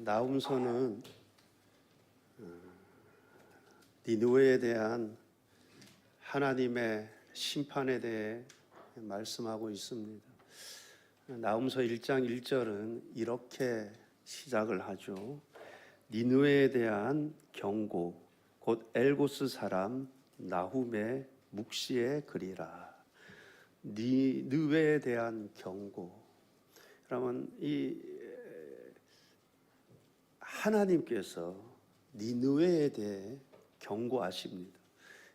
나훔서는 니느웨에 대한 하나님의 심판에 대해 말씀하고 있습니다. 나훔서 1장 1절은 이렇게 시작을 하죠. 니느웨에 대한 경고, 곧 엘고스 사람 나훔의 묵시의 글이라. 니느웨에 대한 경고. 그러면 이 하나님께서 니느웨에 대해 경고하십니다.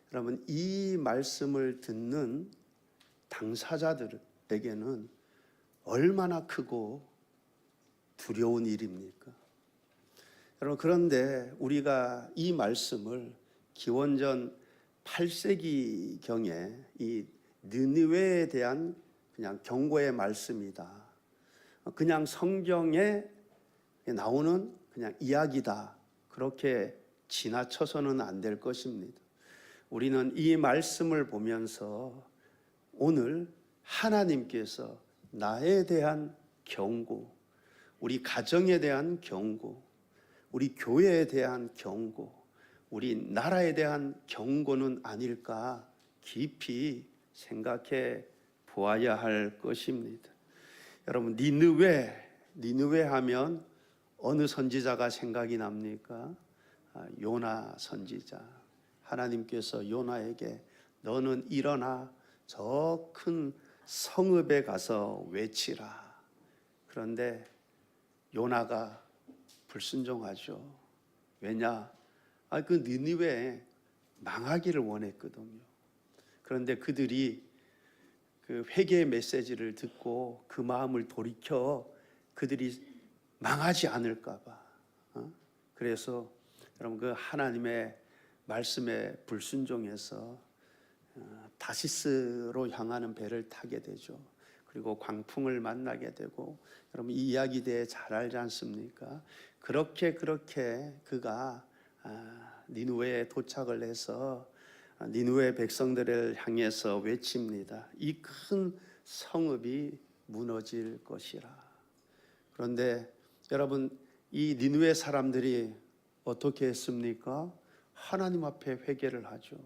그러면 이 말씀을 듣는 당사자들에게는 얼마나 크고 두려운 일입니까? 여러분, 그런데 우리가 이 말씀을 기원전 8세기경에 이 니느웨에 대한 그냥 경고의 말씀이다, 그냥 성경에 나오는 그냥 이야기다, 그렇게 지나쳐서는 안 될 것입니다. 우리는 이 말씀을 보면서 오늘 하나님께서 나에 대한 경고, 우리 가정에 대한 경고, 우리 교회에 대한 경고, 우리 나라에 대한 경고는 아닐까 깊이 생각해 보아야 할 것입니다. 여러분, 니느웨 하면 어느 선지자가 생각이 납니까? 요나 선지자. 하나님께서 요나에게 너는 일어나 저 큰 성읍에 가서 외치라. 그런데 요나가 불순종하죠. 왜냐? 그 니느웨 망하기를 원했거든요. 그런데 그들이 그 회개의 메시지를 듣고 그 마음을 돌이켜 그들이 망하지 않을까 봐. 그래서 여러분, 그 하나님의 말씀에 불순종해서 다시스로 향하는 배를 타게 되죠. 그리고 광풍을 만나게 되고, 여러분 이 이야기 대해 잘 알지 않습니까? 그렇게 그가 니느웨에 도착을 해서 니느웨 백성들을 향해서 외칩니다. 이 큰 성읍이 무너질 것이라. 그런데 여러분, 이 니느웨 사람들이 어떻게 했습니까? 하나님 앞에 회개를 하죠.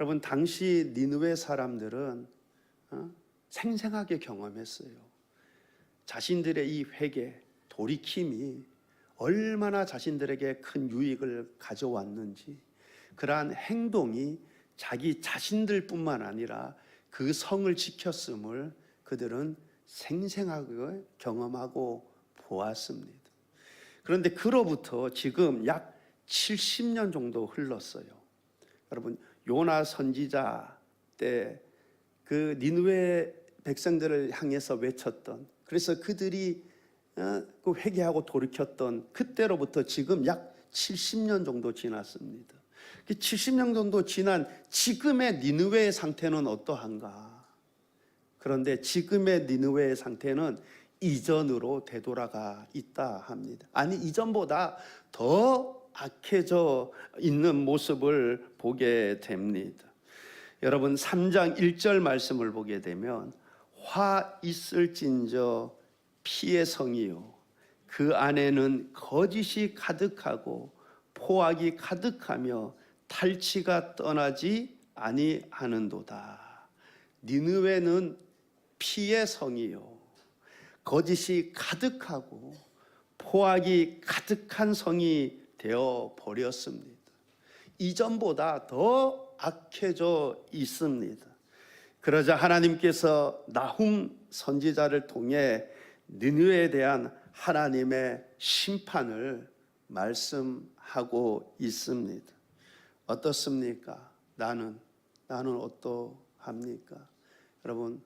여러분, 당시 니느웨 사람들은 생생하게 경험했어요. 자신들의 이 회개, 돌이킴이 얼마나 자신들에게 큰 유익을 가져왔는지, 그러한 행동이 자기 자신들뿐만 아니라 그 성을 지켰음을 그들은 생생하게 경험하고 보았습니다. 그런데 그로부터 지금 약 70년 정도 흘렀어요. 여러분, 요나 선지자 때 그 니느웨 백성들을 향해서 외쳤던, 그래서 그들이 그 회개하고 돌이켰던 그때로부터 지금 약 70년 정도 지났습니다. 70년 정도 지난 지금의 니느웨의 상태는 어떠한가? 그런데 지금의 니느웨의 상태는 이전으로 되돌아가 있다 합니다. 아니, 이전보다 더 악해져 있는 모습을 보게 됩니다. 여러분, 3장 1절 말씀을 보게 되면 화 있을진저 피의 성이요, 그 안에는 거짓이 가득하고 포악이 가득하며 탈취가 떠나지 아니하는도다. 니느웨는 피의 성이요, 거짓이 가득하고 포악이 가득한 성이 되어 버렸습니다. 이전보다 더 악해져 있습니다. 그러자 하나님께서 나훔 선지자를 통해 니느웨에 대한 하나님의 심판을 말씀하고 있습니다. 어떻습니까? 나는 어떠합니까? 여러분,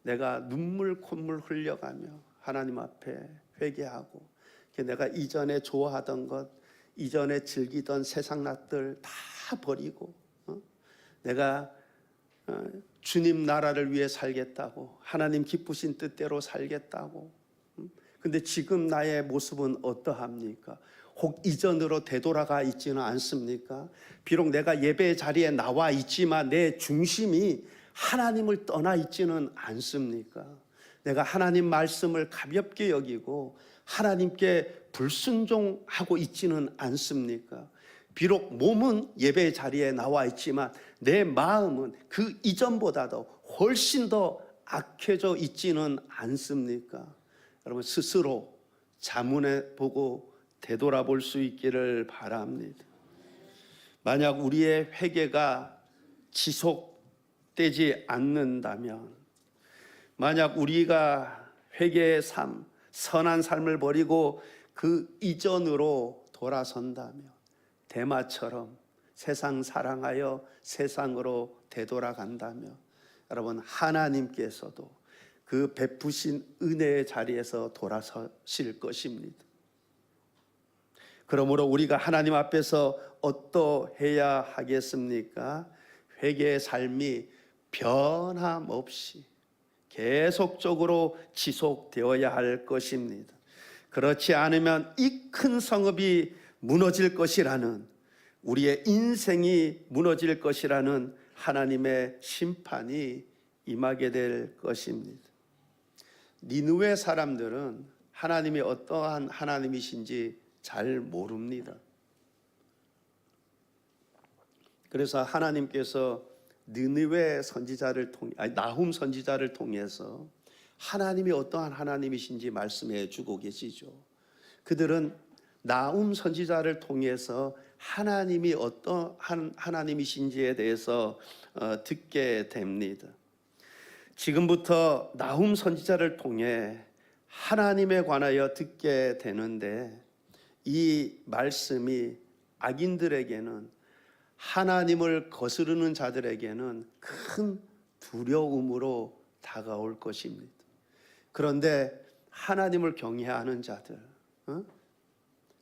내가 눈물 콧물 흘려가며 하나님 앞에 회개하고, 내가 이전에 좋아하던 것, 이전에 즐기던 세상 낙들 다 버리고 내가 주님 나라를 위해 살겠다고, 하나님 기쁘신 뜻대로 살겠다고. 근데 지금 나의 모습은 어떠합니까? 혹 이전으로 되돌아가 있지는 않습니까? 비록 내가 예배 자리에 나와 있지만 내 중심이 하나님을 떠나 있지는 않습니까? 내가 하나님 말씀을 가볍게 여기고 하나님께 불순종하고 있지는 않습니까? 비록 몸은 예배 자리에 나와 있지만 내 마음은 그 이전보다도 훨씬 더 악해져 있지는 않습니까? 여러분 스스로 자문해 보고 되돌아볼 수 있기를 바랍니다. 만약 우리의 회개가 지속되지 않는다면, 만약 우리가 회개의 삶, 선한 삶을 버리고 그 이전으로 돌아선다면 데마처럼 세상 사랑하여 세상으로 되돌아간다면 여러분 하나님께서도 그 베푸신 은혜의 자리에서 돌아서실 것입니다. 그러므로 우리가 하나님 앞에서 어떠해야 하겠습니까? 회개의 삶이 변함없이 계속적으로 지속되어야 할 것입니다. 그렇지 않으면 이 큰 성읍이 무너질 것이라는, 우리의 인생이 무너질 것이라는 하나님의 심판이 임하게 될 것입니다. 니느웨 사람들은 하나님이 어떠한 하나님이신지 잘 모릅니다. 그래서 하나님께서 느느웨 선지자를 나훔 선지자를 통해서 하나님이 어떠한 하나님이신지 말씀해 주고 계시죠. 그들은 나훔 선지자를 통해서 하나님이 어떠한 하나님이신지에 대해서 듣게 됩니다. 지금부터 나훔 선지자를 통해 하나님에 관하여 듣게 되는데, 이 말씀이 악인들에게는, 하나님을 거스르는 자들에게는 큰 두려움으로 다가올 것입니다. 그런데 하나님을 경외하는 자들,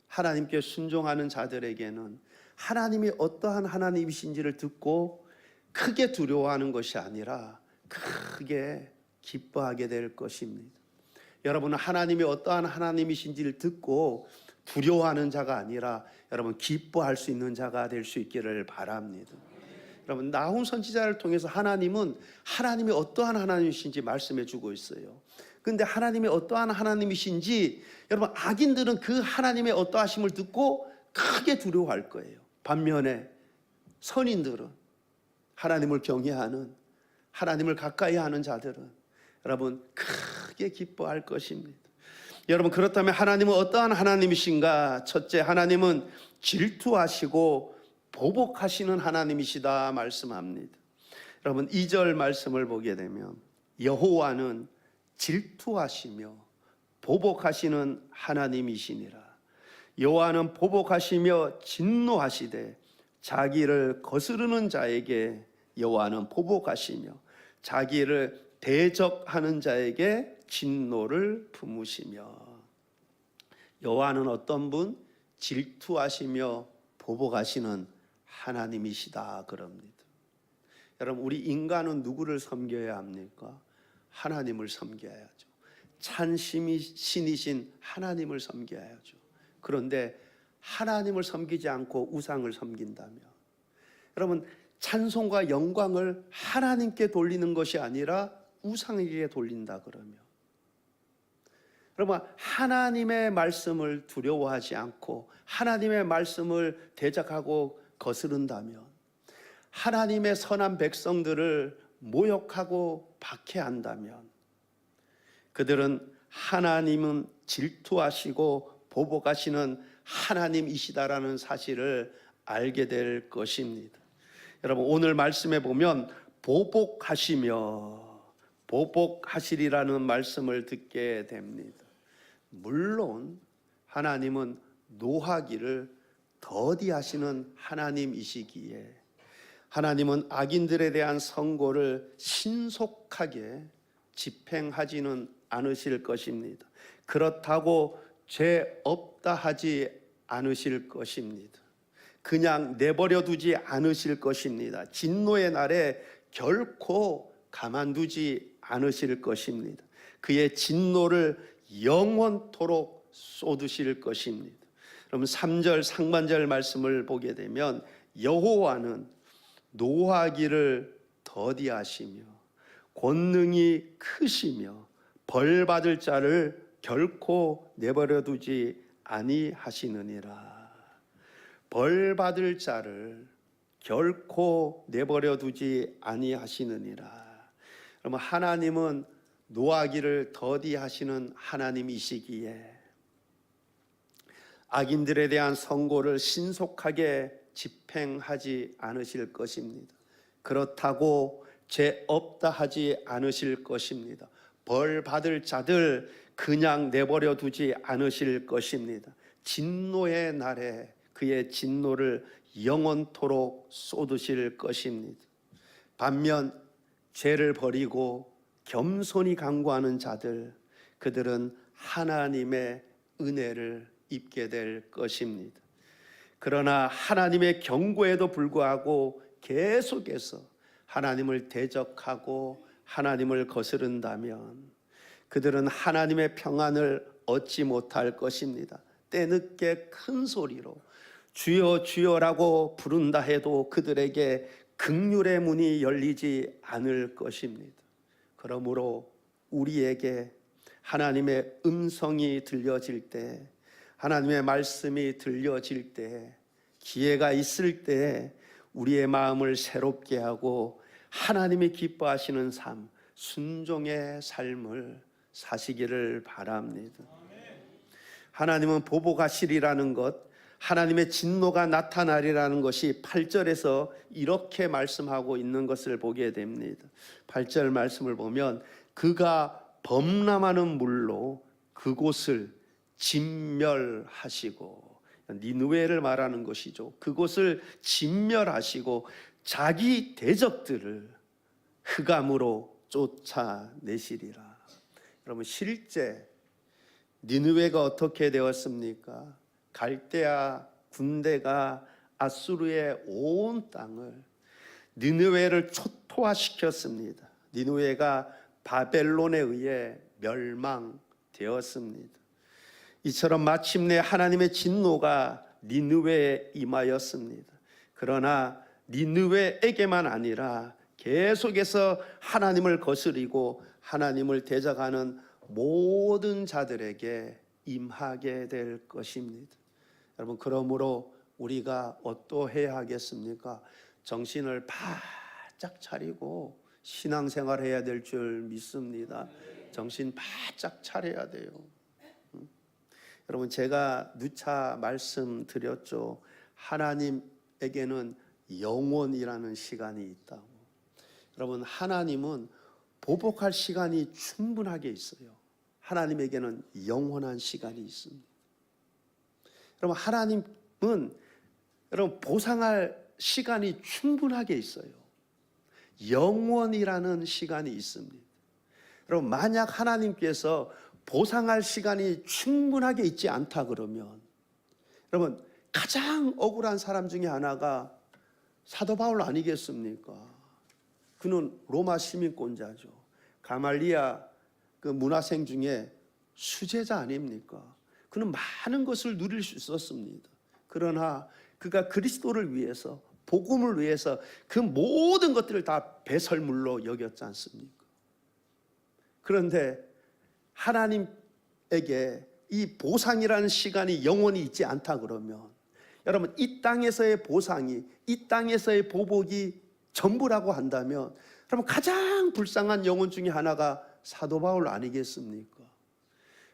하나님께 순종하는 자들에게는 하나님이 어떠한 하나님이신지를 듣고 크게 두려워하는 것이 아니라 크게 기뻐하게 될 것입니다. 여러분은 하나님이 어떠한 하나님이신지를 듣고 두려워하는 자가 아니라 여러분 기뻐할 수 있는 자가 될 수 있기를 바랍니다. 여러분 나훔 선지자를 통해서 하나님은 하나님이 어떠한 하나님이신지 말씀해 주고 있어요. 그런데 하나님이 어떠한 하나님이신지 여러분 악인들은 그 하나님의 어떠하심을 듣고 크게 두려워할 거예요. 반면에 선인들은, 하나님을 경외하는, 하나님을 가까이 하는 자들은 여러분 크게 기뻐할 것입니다. 여러분 그렇다면 하나님은 어떠한 하나님이신가? 첫째, 하나님은 질투하시고 보복하시는 하나님이시다 말씀합니다. 여러분 2절 말씀을 보게 되면 여호와는 질투하시며 보복하시는 하나님이시니라. 여호와는 보복하시며 진노하시되 자기를 거스르는 자에게 여호와는 보복하시며 자기를 대적하는 자에게 진노를 품으시며. 여호와는 어떤 분? 질투하시며 보복하시는 하나님이시다 그럽니다. 여러분 우리 인간은 누구를 섬겨야 합니까? 하나님을 섬겨야죠. 신이신 하나님을 섬겨야죠. 그런데 하나님을 섬기지 않고 우상을 섬긴다면, 여러분 찬송과 영광을 하나님께 돌리는 것이 아니라 우상에게 돌린다 그러면, 여러분 하나님의 말씀을 두려워하지 않고 하나님의 말씀을 대적하고 거스른다면, 하나님의 선한 백성들을 모욕하고 박해한다면, 그들은 하나님은 질투하시고 보복하시는 하나님이시다라는 사실을 알게 될 것입니다. 여러분 오늘 말씀에 보면 보복하시리라는 말씀을 듣게 됩니다. 물론 하나님은 노하기를 더디하시는 하나님이시기에 하나님은 악인들에 대한 선고를 신속하게 집행하지는 않으실 것입니다. 그렇다고 죄 없다 하지 않으실 것입니다. 그냥 내버려 두지 않으실 것입니다. 진노의 날에 결코 가만두지 않으실 것입니다. 그의 진노를 영원토록 쏟으실 것입니다. 그럼 3절 상반절 말씀을 보게 되면 여호와는 노하기를 더디하시며 권능이 크시며 벌 받을 자를 결코 내버려 두지 아니하시느니라. 벌 받을 자를 결코 내버려 두지 아니하시느니라. 그러면 하나님은 노하기를 더디하시는 하나님이시기에 악인들에 대한 선고를 신속하게 집행하지 않으실 것입니다. 그렇다고 죄 없다 하지 않으실 것입니다. 벌 받을 자들 그냥 내버려 두지 않으실 것입니다. 진노의 날에 그의 진노를 영원토록 쏟으실 것입니다. 반면 죄를 버리고 겸손히 간구하는 자들, 그들은 하나님의 은혜를 입게 될 것입니다. 그러나 하나님의 경고에도 불구하고 계속해서 하나님을 대적하고 하나님을 거스른다면 그들은 하나님의 평안을 얻지 못할 것입니다. 때늦게 큰 소리로 주여 주여라고 부른다 해도 그들에게 긍휼의 문이 열리지 않을 것입니다. 그러므로 우리에게 하나님의 음성이 들려질 때, 하나님의 말씀이 들려질 때, 기회가 있을 때 우리의 마음을 새롭게 하고 하나님이 기뻐하시는 삶, 순종의 삶을 사시기를 바랍니다. 하나님은 보복하시리라는 것, 하나님의 진노가 나타나리라는 것이 8절에서 이렇게 말씀하고 있는 것을 보게 됩니다. 8절 말씀을 보면 그가 범람하는 물로 그곳을 진멸하시고, 니느웨를 말하는 것이죠. 그곳을 진멸하시고 자기 대적들을 흑암으로 쫓아내시리라. 여러분, 실제 니느웨가 어떻게 되었습니까? 갈대아 군대가 아수르의 온 땅을, 니느웨를 초토화시켰습니다. 니느웨가 바벨론에 의해 멸망되었습니다. 이처럼 마침내 하나님의 진노가 니느웨에 임하였습니다. 그러나 니느웨에게만 아니라 계속해서 하나님을 거스리고 하나님을 대적하는 모든 자들에게 임하게 될 것입니다. 여러분, 그러므로 우리가 어떠해야 하겠습니까? 정신을 바짝 차리고 신앙생활 해야 될 줄 믿습니다. 정신 바짝 차려야 돼요. 여러분, 제가 누차 말씀드렸죠. 하나님에게는 영원이라는 시간이 있다고. 여러분, 하나님은 보복할 시간이 충분하게 있어요. 하나님에게는 영원한 시간이 있습니다. 여러분, 하나님은 여러분 보상할 시간이 충분하게 있어요. 영원이라는 시간이 있습니다. 여러분, 만약 하나님께서 보상할 시간이 충분하게 있지 않다 그러면, 여러분, 가장 억울한 사람 중에 하나가 사도 바울 아니겠습니까? 그는 로마 시민권자죠. 가말리아 그 문화생 중에 수제자 아닙니까? 그는 많은 것을 누릴 수 있었습니다. 그러나 그가 그리스도를 위해서, 복음을 위해서 그 모든 것들을 다 배설물로 여겼지 않습니까? 그런데 하나님에게 이 보상이라는 시간이 영원히 있지 않다 그러면, 여러분, 이 땅에서의 보상이, 이 땅에서의 보복이 전부라고 한다면, 여러분, 가장 불쌍한 영혼 중에 하나가 사도 바울 아니겠습니까?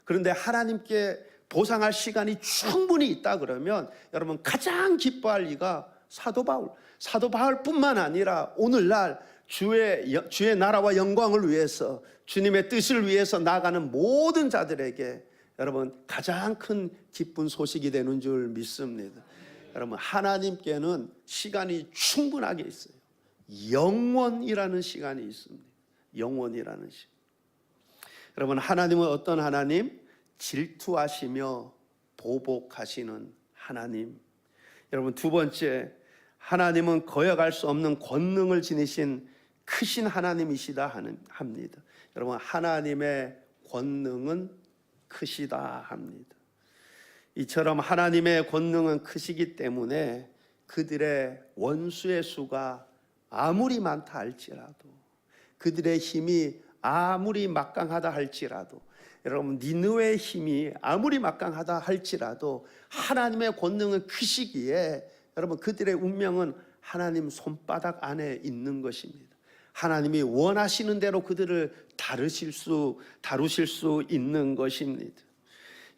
그런데 하나님께 보상할 시간이 충분히 있다 그러면, 여러분, 가장 기뻐할 이가 사도 바울뿐만 아니라 오늘날 주의 나라와 영광을 위해서, 주님의 뜻을 위해서 나아가는 모든 자들에게 여러분 가장 큰 기쁜 소식이 되는 줄 믿습니다. 여러분, 하나님께는 시간이 충분하게 있어요. 영원이라는 시간이 있습니다. 영원이라는 시간. 여러분, 하나님은 어떤 하나님? 질투하시며 보복하시는 하나님. 여러분, 두 번째, 하나님은 거역할 수 없는 권능을 지니신 크신 하나님이시다 합니다. 여러분, 하나님의 권능은 크시다 합니다. 이처럼 하나님의 권능은 크시기 때문에 그들의 원수의 수가 아무리 많다 할지라도, 그들의 힘이 아무리 막강하다 할지라도, 여러분, 니느웨의 힘이 아무리 막강하다 할지라도 하나님의 권능은 크시기에 여러분, 그들의 운명은 하나님 손바닥 안에 있는 것입니다. 하나님이 원하시는 대로 그들을 다루실 수 있는 것입니다.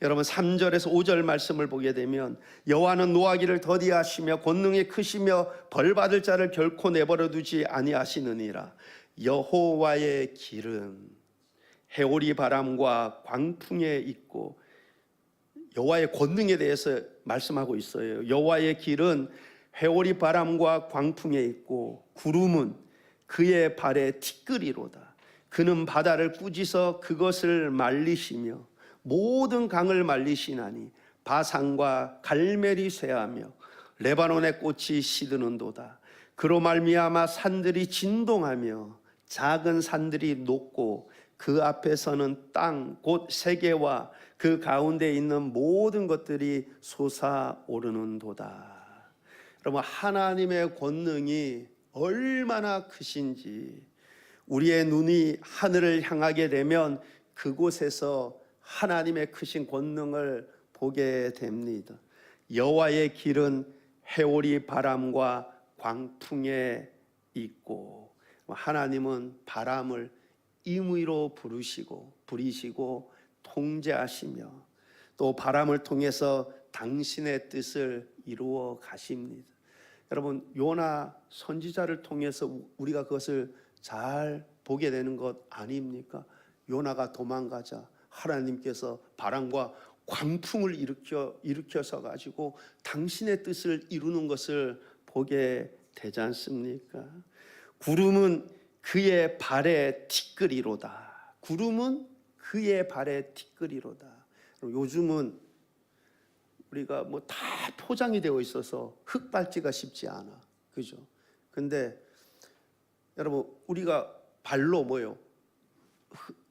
여러분, 3절에서 5절 말씀을 보게 되면 여호와는 노하기를 더디하시며 권능이 크시며 벌받을 자를 결코 내버려 두지 아니하시느니라. 여호와의 길은 해오리 바람과 광풍에 있고, 여호와의 권능에 대해서 말씀하고 있어요. 여호와의 길은 해오리 바람과 광풍에 있고 구름은 그의 발에 티끌이로다. 그는 바다를 꾸짖어 그것을 말리시며 모든 강을 말리시나니 바산과 갈멜이 쇠하며 레바논의 꽃이 시드는도다. 그로 말미암아 산들이 진동하며 작은 산들이 녹고 그 앞에서는 땅 곧 세계와 그 가운데 있는 모든 것들이 솟아오르는도다. 여러분, 하나님의 권능이 얼마나 크신지 우리의 눈이 하늘을 향하게 되면 그곳에서 하나님의 크신 권능을 보게 됩니다. 여호와의 길은 해오리 바람과 광풍에 있고, 하나님은 바람을 임의로 부리시고 통제하시며 또 바람을 통해서 당신의 뜻을 이루어 가십니다. 여러분, 요나 선지자를 통해서 우리가 그것을 잘 보게 되는 것 아닙니까? 요나가 도망가자 하나님께서 바람과 광풍을 일으켜서 가지고 당신의 뜻을 이루는 것을 보게 되지 않습니까? 구름은 그의 발에 티끌이로다. 구름은 그의 발에 티끌이로다. 요즘은 우리가 뭐 다 포장이 되어 있어서 흙밟기가 쉽지 않아. 그죠? 근데 여러분, 우리가 발로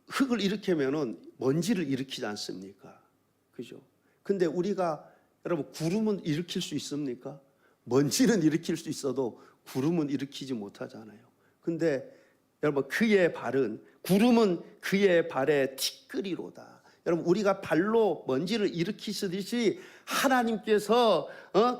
흙을 일으키면은 먼지를 일으키지 않습니까? 그죠? 근데 우리가 여러분, 구름은 일으킬 수 있습니까? 먼지는 일으킬 수 있어도 구름은 일으키지 못하잖아요. 근데 여러분, 구름은 그의 발에 티끌이로다. 여러분, 우리가 발로 먼지를 일으키시듯이 하나님께서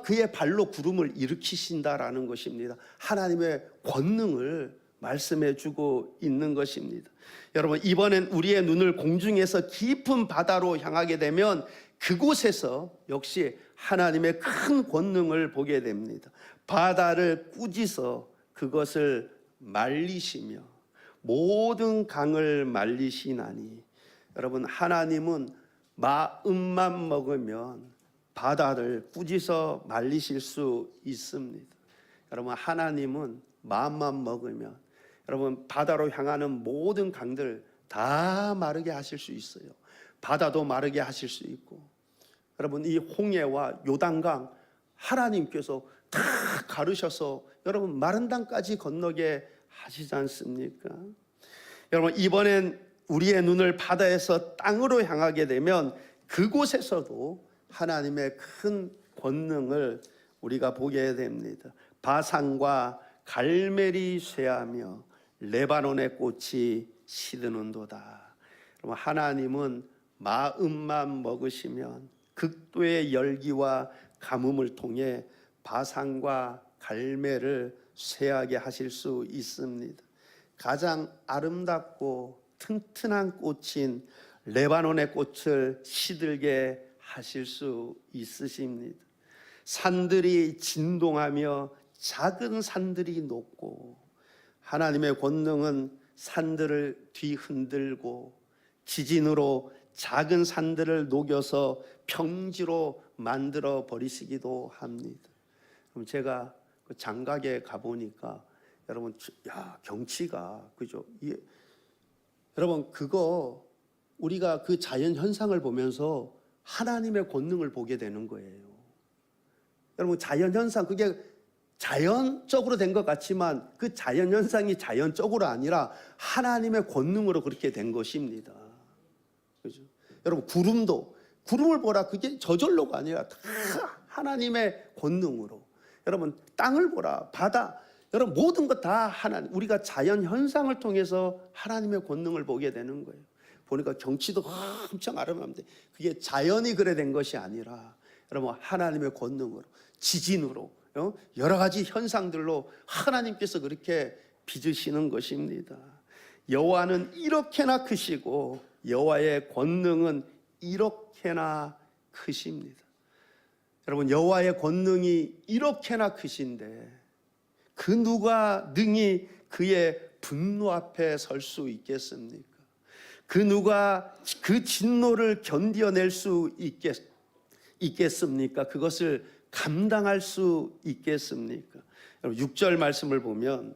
그의 발로 구름을 일으키신다라는 것입니다. 하나님의 권능을 말씀해 주고 있는 것입니다. 여러분, 이번엔 우리의 눈을 공중에서 깊은 바다로 향하게 되면 그곳에서 역시 하나님의 큰 권능을 보게 됩니다. 바다를 꾸짖어 그것을 말리시며 모든 강을 말리시나니, 여러분, 하나님은 마음만 먹으면 바다를 꾸짖어 말리실 수 있습니다. 여러분, 하나님은 마음만 먹으면 여러분, 바다로 향하는 모든 강들 다 마르게 하실 수 있어요. 바다도 마르게 하실 수 있고, 여러분, 이 홍해와 요단강 하나님께서 다 가르셔서 여러분 마른 땅까지 건너게 하시지 않습니까? 여러분, 이번엔 우리의 눈을 바다에서 땅으로 향하게 되면 그곳에서도 하나님의 큰 권능을 우리가 보게 됩니다. 바산과 갈멜이 쇠하며 레바논의 꽃이 시드는도다. 여러분, 하나님은 마음만 먹으시면 극도의 열기와 가뭄을 통해 바산과 갈멜을 쇠하게 하실 수 있습니다. 가장 아름답고 튼튼한 꽃인 레바논의 꽃을 시들게 하실 수 있으십니다. 산들이 진동하며 작은 산들이 녹고, 하나님의 권능은 산들을 뒤흔들고 지진으로 작은 산들을 녹여서 평지로 만들어 버리시기도 합니다. 그럼 제가 그 장각에 가보니까 여러분, 경치가, 그죠? 여러분, 그거 우리가 그 자연 현상을 보면서 하나님의 권능을 보게 되는 거예요. 여러분, 자연 현상, 그게 자연적으로 된 것 같지만 그 자연 현상이 자연적으로 아니라 하나님의 권능으로 그렇게 된 것입니다. 그죠? 여러분, 구름을 보라, 그게 저절로가 아니라 다 하나님의 권능으로. 여러분, 땅을 보라, 바다, 여러분, 모든 것 다 우리가 자연 현상을 통해서 하나님의 권능을 보게 되는 거예요. 보니까 경치도 엄청 아름답는데 그게 자연이 그래 된 것이 아니라 여러분 하나님의 권능으로, 지진으로, 여러 가지 현상들로 하나님께서 그렇게 빚으시는 것입니다. 여호와는 이렇게나 크시고 여호와의 권능은 이렇게나 크십니다. 여러분 여호와의 권능이 이렇게나 크신데 그 누가 능히 그의 분노 앞에 설 수 있겠습니까? 그 누가 그 진노를 견뎌낼 수 있겠습니까? 그것을 감당할 수 있겠습니까? 6절 말씀을 보면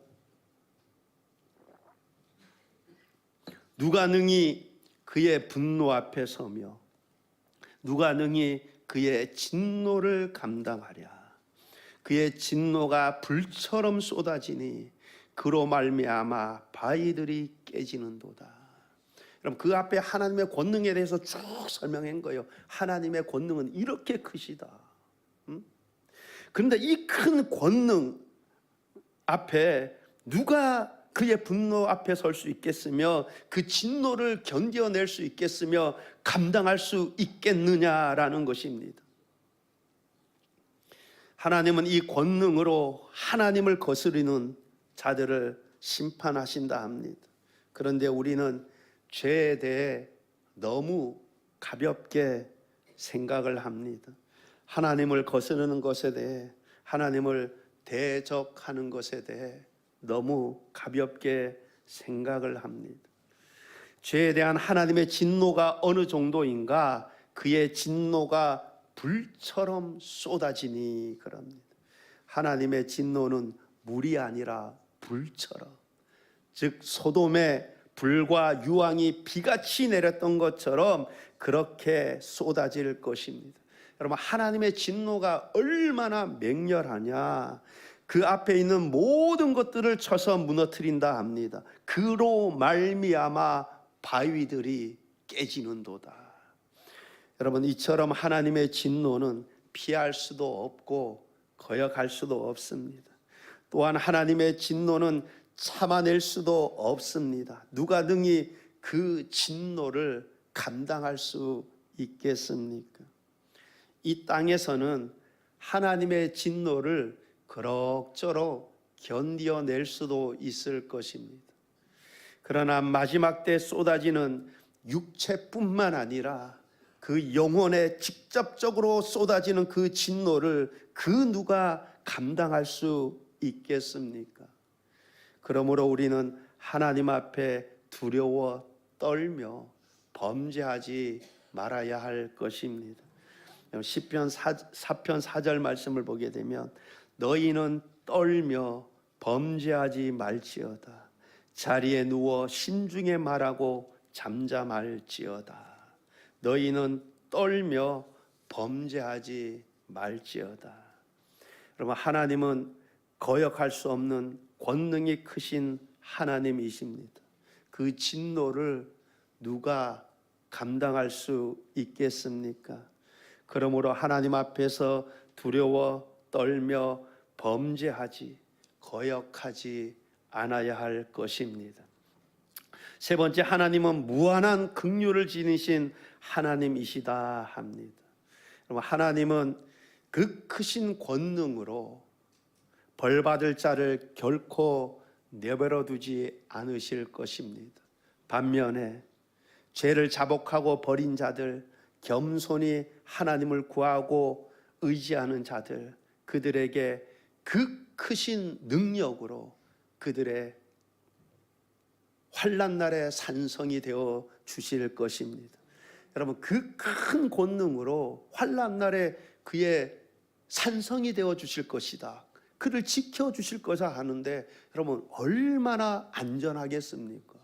누가 능히 그의 분노 앞에 서며 누가 능히 그의 진노를 감당하랴. 그의 진노가 불처럼 쏟아지니 그로 말미암아 바위들이 깨지는도다. 여러분 그 앞에 하나님의 권능에 대해서 쭉 설명한 거예요. 하나님의 권능은 이렇게 크시다. 그런데 이 큰 권능 앞에 누가 그의 분노 앞에 설 수 있겠으며 그 진노를 견뎌낼 수 있겠으며 감당할 수 있겠느냐라는 것입니다. 하나님은 이 권능으로 하나님을 거스르는 자들을 심판하신다 합니다. 그런데 우리는 죄에 대해 너무 가볍게 생각을 합니다. 하나님을 거스르는 것에 대해, 하나님을 대적하는 것에 대해 너무 가볍게 생각을 합니다. 죄에 대한 하나님의 진노가 어느 정도인가? 그의 진노가 불처럼 쏟아지니 그럽니다. 하나님의 진노는 물이 아니라 불처럼, 즉 소돔의 불과 유황이 비같이 내렸던 것처럼 그렇게 쏟아질 것입니다. 여러분 하나님의 진노가 얼마나 맹렬하냐. 그 앞에 있는 모든 것들을 쳐서 무너뜨린다 합니다. 그로 말미암아 바위들이 깨지는도다. 여러분 이처럼 하나님의 진노는 피할 수도 없고 거역할 수도 없습니다. 또한 하나님의 진노는 참아낼 수도 없습니다. 누가 능히 그 진노를 감당할 수 있겠습니까? 이 땅에서는 하나님의 진노를 그럭저럭 견뎌낼 수도 있을 것입니다. 그러나 마지막 때 쏟아지는 육체뿐만 아니라 그 영혼에 직접적으로 쏟아지는 그 진노를 그 누가 감당할 수 있겠습니까? 그러므로 우리는 하나님 앞에 두려워 떨며 범죄하지 말아야 할 것입니다. 시편 4편 4절 말씀을 보게 되면 너희는 떨며 범죄하지 말지어다. 자리에 누워 심중에 말하고 잠잠할지어다. 너희는 떨며 범죄하지 말지어다. 여러분 하나님은 거역할 수 없는 권능이 크신 하나님이십니다. 그 진노를 누가 감당할 수 있겠습니까? 그러므로 하나님 앞에서 두려워 떨며 범죄하지 거역하지 않아야 할 것입니다. 세 번째, 하나님은 무한한 긍휼을 지니신 하나님이시다 합니다. 하나님은 그 크신 권능으로 벌받을 자를 결코 내버려 두지 않으실 것입니다. 반면에 죄를 자복하고 버린 자들, 겸손히 하나님을 구하고 의지하는 자들, 그들에게 그 크신 능력으로 그들의 환난 날에 산성이 되어 주실 것입니다. 여러분 그 큰 권능으로 환난 날에 그의 산성이 되어 주실 것이다. 그를 지켜 주실 거다 하는데 여러분 얼마나 안전하겠습니까?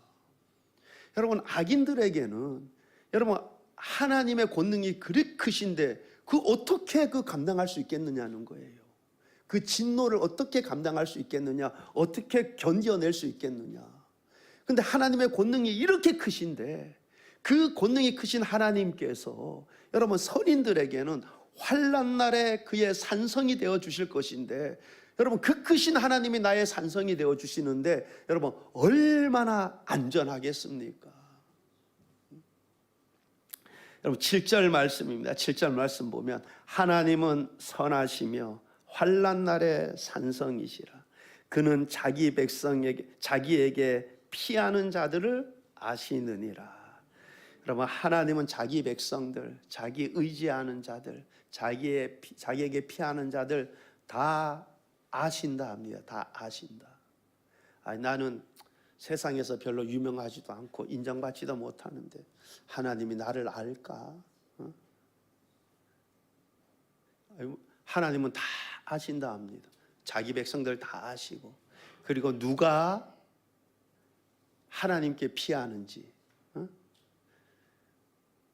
여러분 악인들에게는 여러분 하나님의 권능이 그리 크신데 그 어떻게 그 감당할 수 있겠느냐는 거예요. 그 진노를 어떻게 감당할 수 있겠느냐, 어떻게 견뎌낼 수 있겠느냐. 근데 하나님의 권능이 이렇게 크신데 그 권능이 크신 하나님께서 여러분 선인들에게는 환난 날에 그의 산성이 되어 주실 것인데 여러분 그 크신 하나님이 나의 산성이 되어 주시는데 여러분 얼마나 안전하겠습니까? 여러분 7절 말씀입니다. 7절 말씀 보면 하나님은 선하시며 환난 날에 산성이시라. 그는 자기 백성에게 자기에게 피하는 자들을 아시느니라. 여러분 하나님은 자기 백성들, 자기 의지하는 자들, 자기에게 피하는 자들 다 아신다 합니다. 다 아신다. 아니, 나는 세상에서 별로 유명하지도 않고 인정받지도 못하는데 하나님이 나를 알까? 하나님은 다 아신다 합니다. 자기 백성들 다 아시고, 그리고 누가 하나님께 피하는지,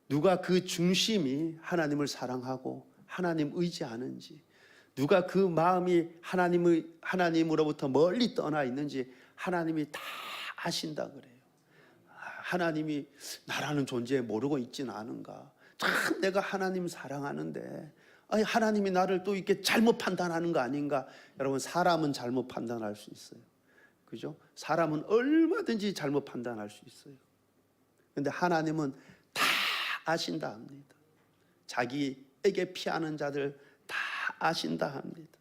누가 그 중심이 하나님을 사랑하고 하나님 의지하는지, 누가 그 마음이 하나님으로부터 멀리 떠나 있는지 하나님이 다 아신다 그래요. 하나님이 나라는 존재 모르고 있지는 않은가? 참 내가 하나님 사랑하는데 아니 하나님이 나를 또 이렇게 잘못 판단하는 거 아닌가? 여러분 사람은 잘못 판단할 수 있어요. 그죠? 사람은 얼마든지 잘못 판단할 수 있어요. 그런데 하나님은 다 아신다 합니다. 자기에게 피하는 자들 다 아신다 합니다.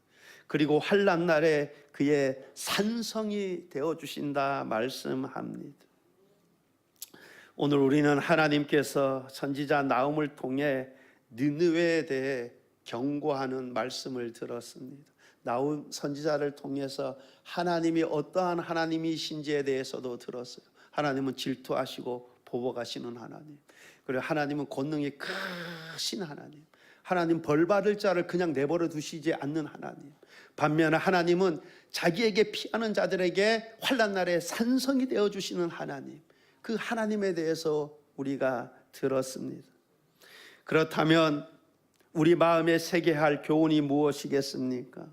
그리고 환난 날에 그의 산성이 되어 주신다 말씀합니다. 오늘 우리는 하나님께서 선지자 나훔을 통해 느느웨에 대해 경고하는 말씀을 들었습니다. 나훔 선지자를 통해서 하나님이 어떠한 하나님이신지에 대해서도 들었어요. 하나님은 질투하시고 보복하시는 하나님, 그리고 하나님은 권능이 크신 하나님, 하나님 벌 받을 자를 그냥 내버려 두시지 않는 하나님, 반면에 하나님은 자기에게 피하는 자들에게 환난 날에 산성이 되어 주시는 하나님, 그 하나님에 대해서 우리가 들었습니다. 그렇다면 우리 마음에 새겨야 할 교훈이 무엇이겠습니까?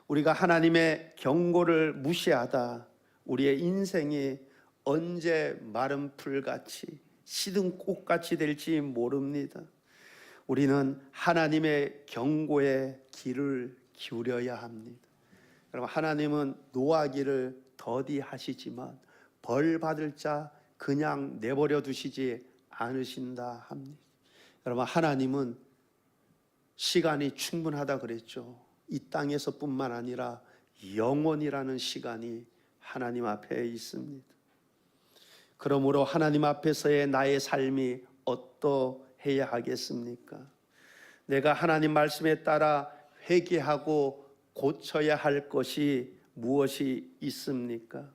우리가 하나님의 경고를 무시하다 우리의 인생이 언제 마른 풀같이 시든 꽃같이 될지 모릅니다. 우리는 하나님의 경고에 귀를 기울여야 합니다. 여러분 하나님은 노하기를 더디하시지만 벌 받을 자 그냥 내버려 두시지 않으신다 합니다. 여러분 하나님은 시간이 충분하다 그랬죠. 이 땅에서뿐만 아니라 영원이라는 시간이 하나님 앞에 있습니다. 그러므로 하나님 앞에서의 나의 삶이 어떠해야 하겠습니까? 내가 하나님 말씀에 따라 회개하고 고쳐야 할 것이 무엇이 있습니까?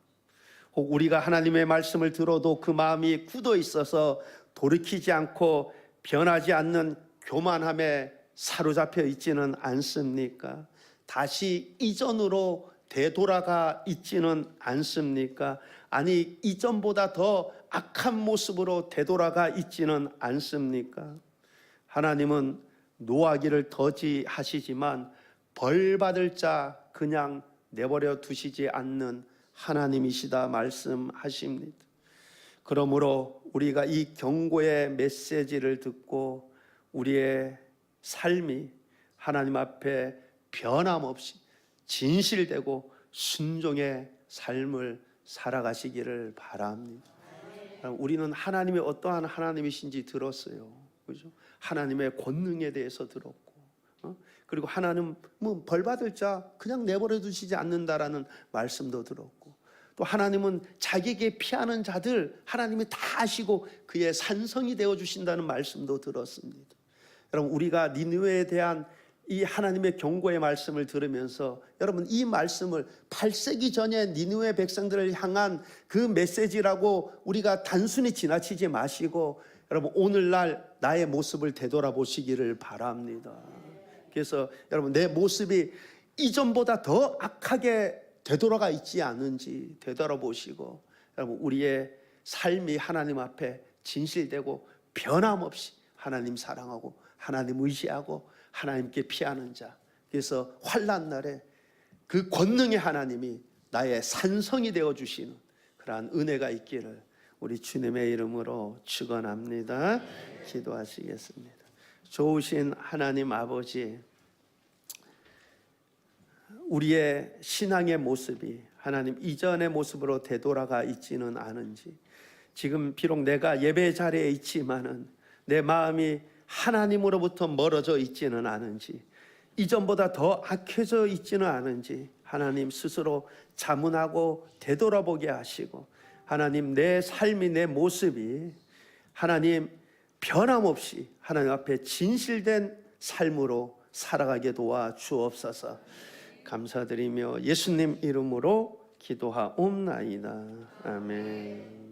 혹 우리가 하나님의 말씀을 들어도 그 마음이 굳어 있어서 돌이키지 않고 변하지 않는 교만함에 사로잡혀 있지는 않습니까? 다시 이전으로 되돌아가 있지는 않습니까? 아니 이전보다 더 악한 모습으로 되돌아가 있지는 않습니까? 하나님은 노하기를 더디하시지만 벌 받을 자 그냥 내버려 두시지 않는 하나님이시다 말씀하십니다. 그러므로 우리가 이 경고의 메시지를 듣고 우리의 삶이 하나님 앞에 변함없이 진실되고 순종의 삶을 살아가시기를 바랍니다. 우리는 하나님이 어떠한 하나님이신지 들었어요. 그죠? 하나님의 권능에 대해서 들었고, 그리고 하나님은 벌 받을 자 그냥 내버려 두시지 않는다라는 말씀도 들었고, 또 하나님은 자기에게 피하는 자들 하나님이 다 아시고 그의 산성이 되어 주신다는 말씀도 들었습니다. 여러분 우리가 니느웨에 대한 이 하나님의 경고의 말씀을 들으면서 여러분 이 말씀을 8세기 전에 니느웨 백성들을 향한 그 메시지라고 우리가 단순히 지나치지 마시고 여러분 오늘날 나의 모습을 되돌아보시기를 바랍니다. 그래서 여러분 내 모습이 이전보다 더 악하게 되돌아가 있지 않은지 되돌아보시고 여러분 우리의 삶이 하나님 앞에 진실되고 변함없이 하나님 사랑하고 하나님 의지하고 하나님께 피하는 자, 그래서 환난 날에 그 권능의 하나님이 나의 산성이 되어 주시는 그러한 은혜가 있기를 우리 주님의 이름으로 축원합니다. 기도하시겠습니다. 좋으신 하나님 아버지, 우리의 신앙의 모습이 하나님 이전의 모습으로 되돌아가 있지는 않은지, 지금 비록 내가 예배 자리에 있지만은 내 마음이 하나님으로부터 멀어져 있지는 않은지, 이전보다 더 악해져 있지는 않은지 하나님 스스로 자문하고 되돌아보게 하시고, 하나님 내 삶이, 내 모습이 하나님 변함없이 하나님 앞에 진실된 삶으로 살아가게 도와 주옵소서. 감사드리며 예수님 이름으로 기도하옵나이다. 아멘.